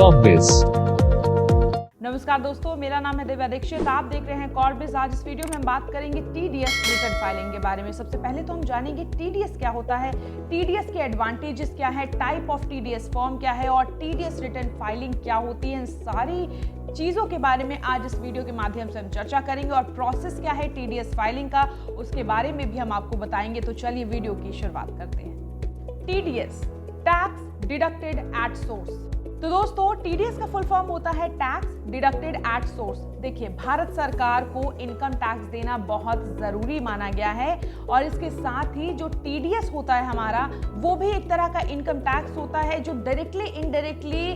कॉर्बिस। नमस्कार दोस्तों, मेरा नाम है दिव्या दीक्षित। आप देख रहे हैं कॉर्बिस। आज इस वीडियो में हम बात करेंगे टीडीएस रिटर्न फाइलिंग के बारे में। सबसे पहले तो हम जानेंगे टीडीएस क्या होता है, टीडीएस के एडवांटेजेस क्या है, टाइप ऑफ टीडीएस फॉर्म क्या है और टीडीएस रिटर्न फाइलिंग क्या होती है। इन सारी चीज़ों के बारे में आज इस वीडियो के माध्यम से हम चर्चा करेंगे और प्रोसेस क्या है टीडीएस फाइलिंग का, उसके बारे में भी हम आपको बताएंगे। तो चलिए वीडियो की शुरुआत करते हैं। TDS, tax deducted at source. तो दोस्तों, टीडीएस का फुल फॉर्म होता है टैक्स डिडक्टेड एट सोर्स। देखिए, भारत सरकार को इनकम टैक्स देना बहुत जरूरी माना गया है और इसके साथ ही जो टीडीएस होता है हमारा, वो भी एक तरह का इनकम टैक्स होता है जो directly indirectly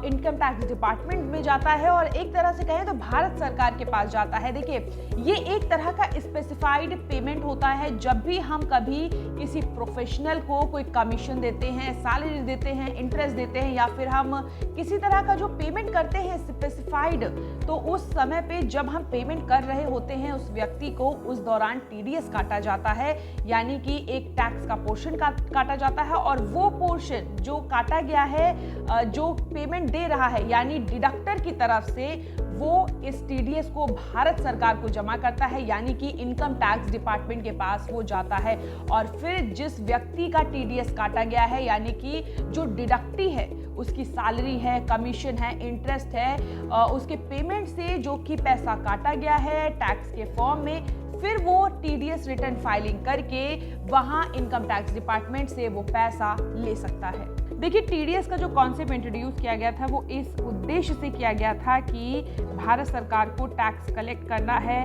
income tax department में जाता है और एक तरह से कहें तो भारत सरकार के पास जाता है। देखिए, ये एक तरह का स्पेसिफाइड पेमेंट होता है। जब भी हम कभी किसी प्रोफेशनल को कोई कमीशन देते हैं, सैलरी देते हैं, इंटरेस्ट देते हैं या फिर हम किसी तरह का जो पेमेंट करते हैं स्पेसिफाइड, तो उस समय पे जब हम पेमेंट कर रहे होते हैं उस व्यक्ति को, उस दौरान टीडीएस काटा जाता है, यानी कि एक टैक्स का पोर्शन काटा जाता है और वो पोर्शन जो काटा गया है, जो पेमेंट दे रहा है यानी डिडक्टर की तरफ से, वो इस टीडीएस को भारत सरकार को जमा करता है, यानी कि इनकम टैक्स डिपार्टमेंट के पास वो जाता है। और फिर जिस व्यक्ति का टीडीएस काटा गया है, यानी कि जो डिडक्टी है, उसकी सैलरी है, कमीशन है, इंटरेस्ट है, उसके पेमेंट से जो कि पैसा काटा गया है टैक्स के फॉर्म में, फिर वो टीडीएस रिटर्न फाइलिंग करके वहां इनकम टैक्स डिपार्टमेंट से वो पैसा ले सकता है। देखिए, टीडीएस का जो कॉन्सेप्ट इंट्रोड्यूस किया गया था वो इस उद्देश्य से किया गया था कि भारत सरकार को टैक्स कलेक्ट करना है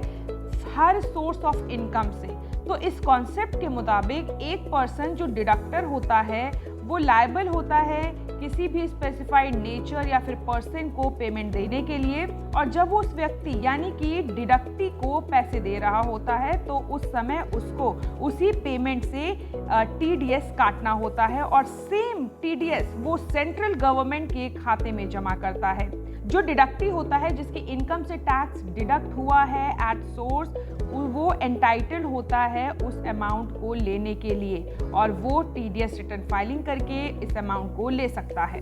हर सोर्स ऑफ इनकम से। तो इस कॉन्सेप्ट के मुताबिक एक पर्सन जो डिडक्टर होता है वो लायबल होता है किसी भी स्पेसिफाइड नेचर या फिर पर्सन को पेमेंट देने के लिए, और जब उस व्यक्ति यानी कि डिडक्टी को पैसे दे रहा होता है तो उस समय उसको उसी पेमेंट से टीडीएस काटना होता है और सेम टीडीएस वो सेंट्रल गवर्नमेंट के खाते में जमा करता है। जो डिडक्टी होता है, जिसकी इनकम से टैक्स डिडक्ट हुआ है एट सोर्स, वो एंटाइटल्ड होता है उस अमाउंट को लेने के लिए और वो टीडीएस रिटर्न फाइलिंग करके इस अमाउंट को ले सकता है।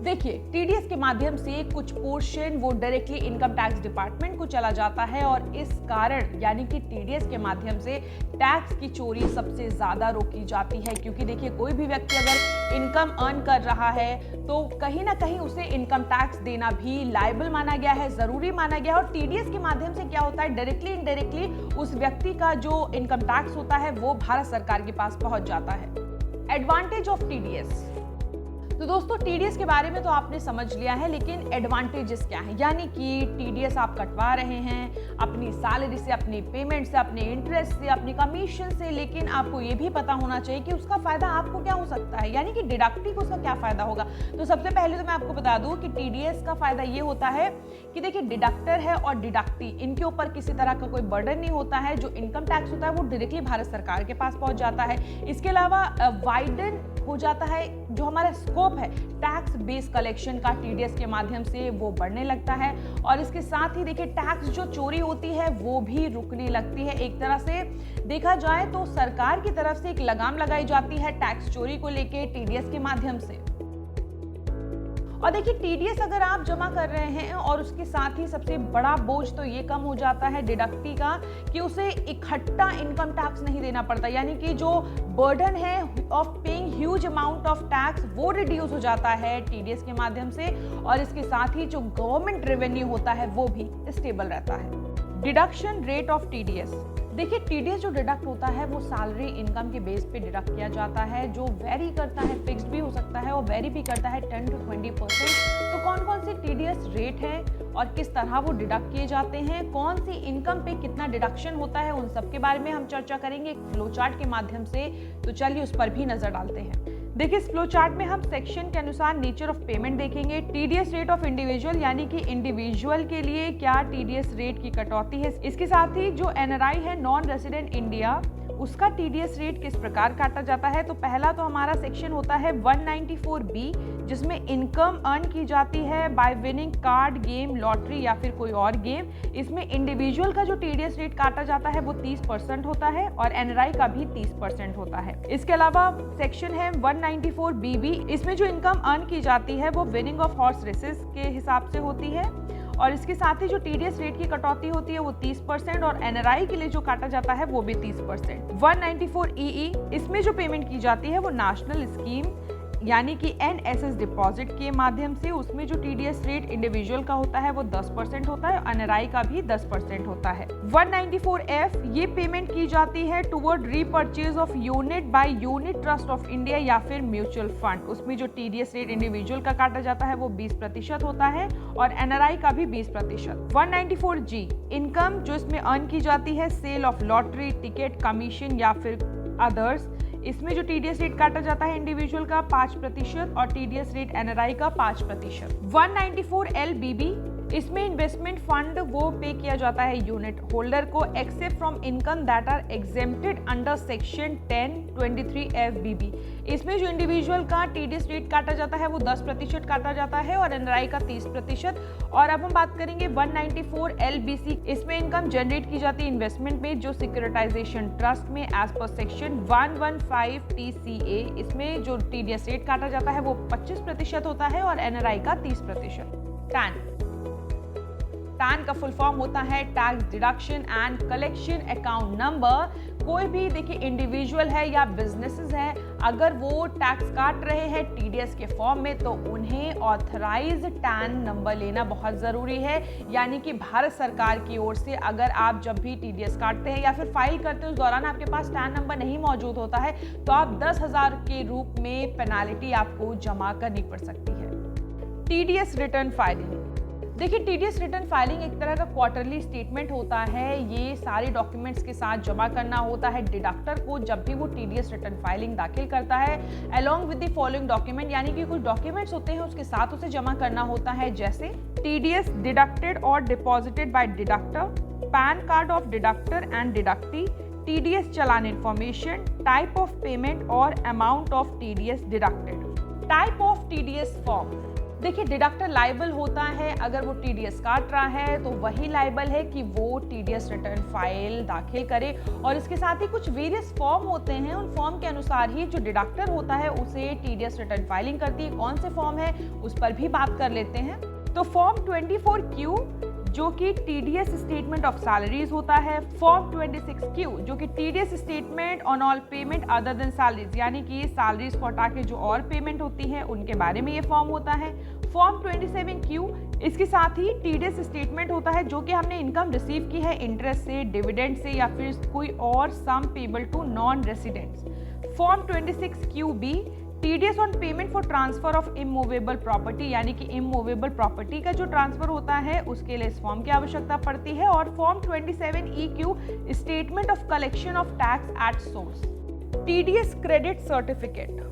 देखिए, टीडीएस के माध्यम से कुछ पोर्शन वो डायरेक्टली इनकम टैक्स डिपार्टमेंट को चला जाता है और इस कारण यानी कि टीडीएस के माध्यम से टैक्स की चोरी सबसे ज्यादा रोकी जाती है। क्योंकि देखिए, कोई भी व्यक्ति अगर इनकम अर्न कर रहा है तो कहीं ना कहीं उसे इनकम टैक्स देना भी लायबल माना गया है, जरूरी माना गया है। और टीडीएस के माध्यम से क्या होता है, डायरेक्टली इनडायरेक्टली उस व्यक्ति का जो इनकम टैक्स होता है वो भारत सरकार के पास पहुंच जाता है। Advantage of TDS. तो दोस्तों, टीडीएस के बारे में तो आपने समझ लिया है, लेकिन एडवांटेजेस क्या है, यानी कि टीडीएस आप कटवा रहे हैं अपनी सैलरी से, अपनी पेमेंट से, अपने इंटरेस्ट से, अपनी कमीशन से, लेकिन आपको ये भी पता होना चाहिए कि उसका फायदा आपको क्या हो सकता है, यानी कि डिडक्टी को उसका क्या फायदा होगा। तो सबसे पहले तो मैं आपको बता दूं कि टीडीएस का फायदा ये होता है कि देखिए, डिडक्टर है और डिडक्टी, इनके ऊपर किसी तरह का कोई बर्डन नहीं होता है। जो इनकम टैक्स होता है वो डायरेक्टली भारत सरकार के पास पहुंच जाता है। इसके अलावा वाइडन हो जाता है जो हमारा स्कोप है टैक्स बेस कलेक्शन का, टीडीएस के माध्यम से वो बढ़ने लगता है। और इसके साथ ही देखिए, टैक्स जो चोरी होती है वो भी रुकने लगती है। एक तरह से देखा जाए तो सरकार की तरफ से एक लगाम लगाई जाती है टैक्स चोरी को लेके टीडीएस के माध्यम से। और देखिए, टीडीएस अगर आप जमा कर रहे हैं और उसके साथ ही सबसे बड़ा बोझ तो ये कम हो जाता है डिडक्टी का कि उसे इकट्ठा इनकम टैक्स नहीं देना पड़ता, यानी कि जो बर्डन है of paying huge amount of tax वो रिड्यूस हो जाता है टीडीएस के माध्यम से। और इसके साथ ही जो गवर्नमेंट रेवेन्यू होता है वो भी स्टेबल रहता है। Deduction rate of TDS. देखिए, टीडीएस जो डिडक्ट होता है वो सैलरी इनकम के बेस पे डिडक्ट किया जाता है, जो वेरी करता है, फिक्स्ड भी हो सकता है और वेरी भी करता है 10 to 20%। तो कौन कौन से टीडीएस रेट है और किस तरह वो डिडक्ट किए जाते हैं, कौन सी इनकम पे कितना डिडक्शन होता है, उन सब के बारे में हम चर्चा करेंगे एक फ्लो चार्ट के माध्यम से। तो चलिए उस पर भी नजर डालते हैं। देखिए, इस फ्लो चार्ट में हम सेक्शन के अनुसार नेचर ऑफ पेमेंट देखेंगे, टीडीएस रेट ऑफ इंडिविजुअल यानी कि इंडिविजुअल के लिए क्या टीडीएस रेट की कटौती है। इसके साथ ही जो एनआरआई है, नॉन रेसिडेंट इंडिया, उसका टीडीएस रेट किस प्रकार काटा जाता है। तो पहला तो हमारा सेक्शन होता है 194B, जिसमें इनकम अर्न की जाती है bye winning card game, lottery या फिर कोई और गेम। इसमें इंडिविजुअल का जो टीडीएस रेट काटा जाता है वो 30% होता है और एनआरआई का भी 30% होता है। इसके अलावा सेक्शन है 194BB, इसमें जो इनकम अर्न की जाती है वो विनिंग ऑफ हॉर्स रेसेस के हिसाब से होती है और इसके साथ ही जो टीडीएस रेट की कटौती होती है वो 30% और एनआरआई के लिए जो काटा जाता है वो भी 30%। 194EE, इसमें जो पेमेंट की जाती है वो नेशनल स्कीम यानी कि एनएसएस डिपॉजिट के माध्यम से, उसमें जो टीडीएस रेट इंडिविजुअल का होता है वो 10% होता है और एनआरआई का भी 10% होता है। 194F, ये पेमेंट की जाती है toward repurchase of unit by unit trust of India या फिर म्यूचुअल फंड। उसमें जो टीडीएस रेट इंडिविजुअल का काटा जाता है वो 20% होता है और एनआरआई का भी 20%। 194G, इनकम जो इसमें अर्न की जाती है sale of lottery, ticket, commission या फिर अदर्स। इसमें जो टीडीएस रेट काटा जाता है इंडिविजुअल का 5% और टीडीएस रेट एनआरआई का 5%। 194LBB, इसमें इन्वेस्टमेंट फंड वो पे किया जाता है यूनिट होल्डर को except from income that are exempted under section 1023FBB। इसमें जो इंडिविजुअल का टीडीएस रेट काटा जाता है वो 10% काटा जाता है और एनआरआई का 30%। और अब हम बात करेंगे 194LBC, इसमें इनकम जनरेट की जाती है इन्वेस्टमेंट में जो सिक्योरिटाइजेशन ट्रस्ट में एज पर सेक्शन 115TCA। इसमें जो टीडीएस रेट काटा जाता है वो 25% होता है और एनआरआई का 30%। टैन का फुल फॉर्म होता है tax deduction and collection account number. कोई भी देखिए इंडिविजुअल है या बिजनेसेस है, अगर वो टैक्स काट रहे हैं टीडीएस के फॉर्म में तो उन्हें ऑथराइज टैन नंबर लेना बहुत ज़रूरी है। यानी कि भारत सरकार की ओर से अगर आप जब भी टीडीएस काटते हैं या फिर फाइल करते हैं उस दौरान आपके पास टैन नंबर नहीं मौजूद होता है तो आप 10,000 के रूप में पेनाल्टी आपको जमा करनी पड़ सकती है। टीडीएस रिटर्न फाइलिंग, देखिए टीडीएस रिटर्न फाइलिंग एक तरह का क्वार्टरली स्टेटमेंट होता है। ये सारे डॉक्यूमेंट्स के साथ जमा करना होता है डिडक्टर को जब भी वो टीडीएस रिटर्न फाइलिंग दाखिल करता है along with the following document, यानी कि कुछ डॉक्यूमेंट्स होते हैं उसके साथ उसे जमा करना होता है, जैसे टीडीएस डिडक्टेड और deposited by deductor, PAN card of deductor and deductee, TDS challan information, type of payment और amount of TDS deducted. Type of TDS form, देखिए डिडक्टर लायबल होता है अगर वो टीडीएस काट रहा है तो वही लायबल है कि वो टीडीएस रिटर्न फाइल दाखिल करे और इसके साथ ही कुछ वेरियस फॉर्म होते हैं, उन फॉर्म के अनुसार ही जो डिडक्टर होता है उसे टीडीएस रिटर्न फाइलिंग करती है। कौन से फॉर्म है उस पर भी बात कर लेते हैं। तो फॉर्म 24Q जो कि टीडीएस स्टेटमेंट ऑफ सैलरीज होता है, फॉर्म 26Q जो कि TDS statement on all payment other than salaries, यानी कि सैलरीज को हटा के जो और पेमेंट होती है उनके बारे में ये फॉर्म होता है। फॉर्म 27Q, इसके साथ ही टीडीएस स्टेटमेंट होता है जो कि हमने इनकम रिसीव की है इंटरेस्ट से, डिविडेंड से या फिर कोई और sum payable to non residents. Form 26QB, TDS on payment for transfer of immovable property, यानी कि इमूवेबल प्रॉपर्टी का जो ट्रांसफर होता है उसके लिए इस फॉर्म की आवश्यकता पड़ती है। और form 27EQ, statement of collection of tax at source. TDS credit certificate,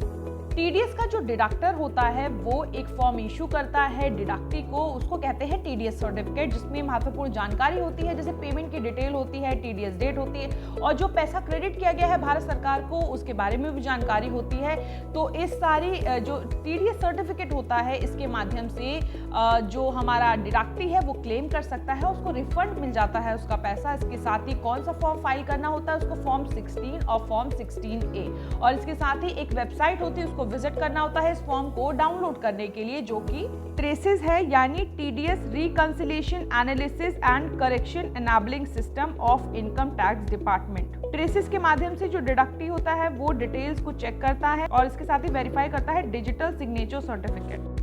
TDS का जो डिडक्टर होता है वो एक फॉर्म इशू करता है डिडक्टी को, उसको कहते हैं टीडीएस सर्टिफिकेट, जिसमें महत्वपूर्ण जानकारी होती है जैसे पेमेंट की डिटेल होती है, टीडीएस डेट होती है और जो पैसा क्रेडिट किया गया है भारत सरकार को उसके बारे में भी जानकारी होती है। तो इस सारी जो टीडीएस सर्टिफिकेट होता है इसके माध्यम से जो हमारा डिडक्टी है वो क्लेम कर सकता है, उसको रिफंड मिल जाता है उसका पैसा। इसके साथ ही कौन सा फॉर्म फाइल करना होता है उसको फॉर्म 16 और फॉर्म 16A, और इसके साथ ही एक वेबसाइट होती है उसको विजिट करना होता है इस फॉर्म को डाउनलोड करने के लिए, जो कि ट्रेसेस है यानी TDS reconciliation analysis and correction enabling system of income tax department. Traces के माध्यम से जो डिडक्टी होता है वो डिटेल्स को चेक करता है और इसके साथ ही वेरीफाई करता है डिजिटल सिग्नेचर सर्टिफिकेट।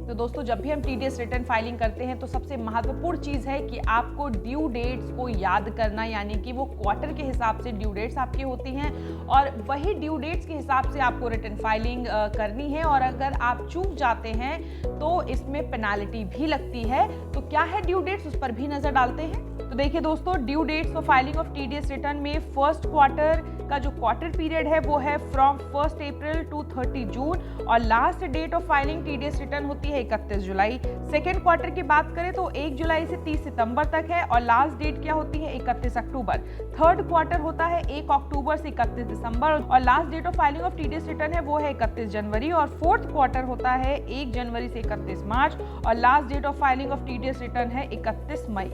तो दोस्तों जब भी हम टीडीएस रिटर्न फाइलिंग करते हैं तो सबसे महत्वपूर्ण चीज़ है कि आपको ड्यू डेट्स को याद करना, यानी कि वो क्वार्टर के हिसाब से ड्यू डेट्स आपकी होती हैं और वही ड्यू डेट्स के हिसाब से आपको रिटर्न फाइलिंग करनी है। और अगर आप चूक जाते हैं तो इसमें पेनाल्टी भी लगती है। तो क्या है ड्यू डेट्स, उस पर भी नज़र डालते हैं। तो देखिए दोस्तों, due dates for filing of TDS return में फर्स्ट क्वार्टर का जो क्वार्टर पीरियड है वो है फ्रॉम 1 अप्रैल टू 30 जून और last date of filing TDS return होती है 31 जुलाई। सेकेंड क्वार्टर की बात करें तो 1 जुलाई से 30 सितंबर तक है और लास्ट डेट क्या होती है 31 अक्टूबर। थर्ड क्वार्टर होता है 1 अक्टूबर से 31 दिसंबर और last date of filing of TDS return है वो है 31 जनवरी और फोर्थ क्वार्टर होता है 1 जनवरी से 31 मार्च और last date of filing of TDS return है 31 मई।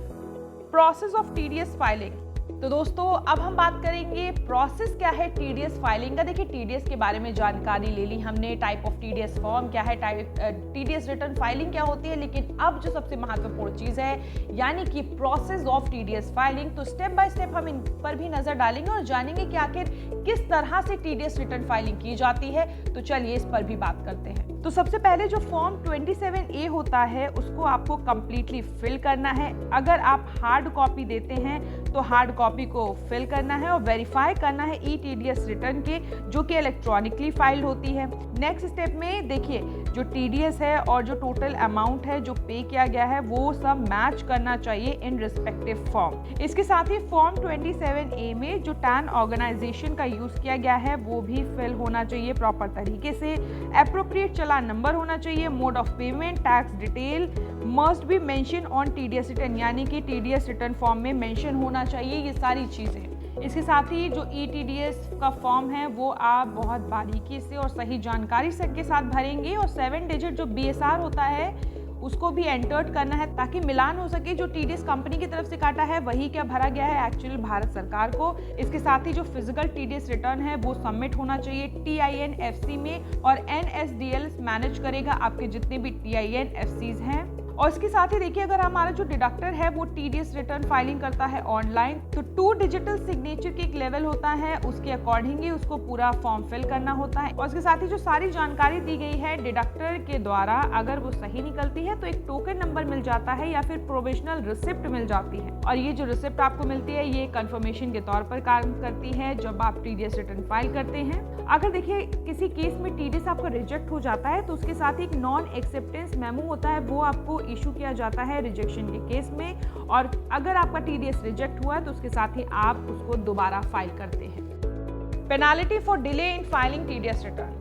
Process of TDS filing. तो दोस्तों अब हम बात करेंगे प्रोसेस क्या है टीडीएस फाइलिंग का। देखिए टीडीएस के बारे में जानकारी ले ली हमने, टाइप ऑफ टीडीएस फॉर्म क्या है, टीडीएस रिटर्न फाइलिंग क्या होती है, लेकिन अब जो सबसे महत्वपूर्ण चीज है यानी कि प्रोसेस ऑफ टीडीएस फाइलिंग, तो स्टेप बाय स्टेप हम इन पर भी नजर डालेंगे और जानेंगे कि आखिर किस तरह से टीडीएस रिटर्न फाइलिंग की जाती है। तो चलिए इस पर भी बात करते हैं। तो सबसे पहले जो फॉर्म 27A होता है उसको आपको कंप्लीटली फिल करना है। अगर आप हार्ड कॉपी देते हैं तो हार्ड कॉपी को फिल करना है और वेरीफाई करना है ईटीडीएस रिटर्न के, जो कि इलेक्ट्रॉनिकली फाइल्ड होती है। नेक्स्ट स्टेप में देखिए जो टीडीएस है और जो टोटल अमाउंट है जो पे किया गया है वो सब मैच करना चाहिए इन रिस्पेक्टिव फॉर्म। इसके साथ ही फॉर्म 27A में जो टैन ऑर्गेनाइजेशन का यूज किया गया है वो भी फिल होना चाहिए प्रॉपर तरीके से। एप्रोप्रिएट चालान नंबर होना चाहिए। Mode of payment, tax detail must be mention on TDS return, यानी कि टीडीएस रिटर्न फॉर्म में मेंशन होना चाहिए ये सारी चीजें। इसके साथ ही जो ईटीडीएस का फॉर्म है वो आप बहुत बारीकी से और सही जानकारी के साथ भरेंगे और 7 डिजिट जो बीएसआर होता है उसको भी एंटर्ड करना है ताकि मिलान हो सके जो टीडीएस कंपनी की तरफ से काटा है वही क्या भरा गया है एक्चुअल भारत सरकार को। इसके साथ ही जो फिजिकल टीडीएस रिटर्न है वो सबमिट होना चाहिए TIN-FC में और NSDL मैनेज करेगा आपके जितने भी TIN-FCs हैं। और इसके साथ ही देखिए अगर हमारा जो डिडक्टर है वो टीडीएस रिटर्न फाइलिंग करता है ऑनलाइन तो 2 डिजिटल सिग्नेचर की एक लेवल होता है, उसके अकॉर्डिंग ही उसको पूरा फॉर्म फिल करना होता है। और इसके साथ ही जो सारी जानकारी दी गई है डिडक्टर के द्वारा अगर वो सही निकलती है तो एक टोकन नंबर मिल जाता है या फिर प्रोविजनल रिसिप्ट मिल जाती है और ये जो रिसिप्ट आपको मिलती है ये कंफर्मेशन के तौर पर काम करती है जब आप टीडीएस रिटर्न फाइल करते हैं। अगर देखिए किसी केस में टीडीएस आपका रिजेक्ट हो जाता है तो उसके साथ ही एक नॉन एक्सेप्टेंस मेमो होता है वो आपको इशू किया जाता है रिजेक्शन के केस में और अगर आपका टीडीएस रिजेक्ट हुआ है तो उसके साथ ही आप उसको दोबारा फाइल करते हैं। Penalty for delay in filing TDS return.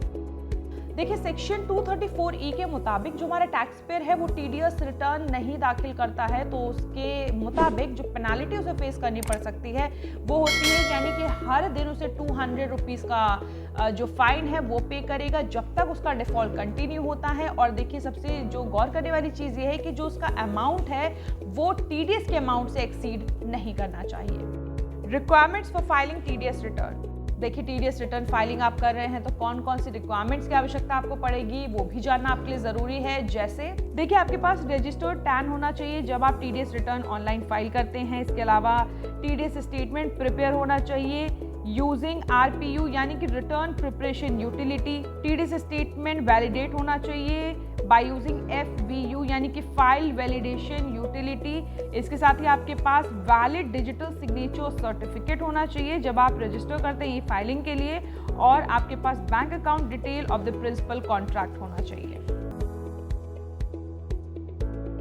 देखिए सेक्शन 234E के मुताबिक जो हमारा टैक्स पेयर है वो टीडीएस रिटर्न नहीं दाखिल करता है तो उसके मुताबिक जो पेनाल्टी उसे फेस करनी पड़ सकती है वो होती है यानी कि हर दिन उसे 200 रुपीज़ का जो फाइन है वो पे करेगा जब तक उसका डिफॉल्ट कंटिन्यू होता है। और देखिए सबसे जो गौर करने वाली चीज़ ये है कि जो उसका अमाउंट है वो टीडीएस के अमाउंट से एक्सीड नहीं करना चाहिए। Requirements for filing TDS return. देखिए टीडीएस रिटर्न फाइलिंग आप कर रहे हैं तो कौन कौन सी रिक्वायरमेंट्स की आवश्यकता आपको पड़ेगी वो भी जानना आपके लिए जरूरी है। जैसे देखिए आपके पास रजिस्टर्ड टैन होना चाहिए जब आप टीडीएस रिटर्न ऑनलाइन फाइल करते हैं। इसके अलावा टीडीएस स्टेटमेंट प्रिपेयर होना चाहिए यूजिंग RPU यानी कि return preparation utility. TDS statement validate होना चाहिए बाय यूजिंग FVU यानी कि फाइल वैलिडेशन यूटिलिटी। इसके साथ ही आपके पास वैलिड डिजिटल सिग्नेचर सर्टिफिकेट होना चाहिए जब आप रजिस्टर करते हैं फाइलिंग के लिए और आपके पास bank account detail of the principal contract होना चाहिए।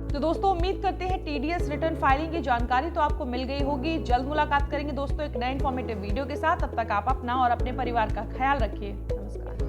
तो दोस्तों उम्मीद करते हैं टीडीएस रिटर्न फाइलिंग की जानकारी तो आपको मिल गई होगी। जल्द मुलाकात करेंगे दोस्तों एक नए इन्फॉर्मेटिव वीडियो के साथ। तब तक आप अपना और अपने परिवार का ख्याल रखिए। नमस्कार।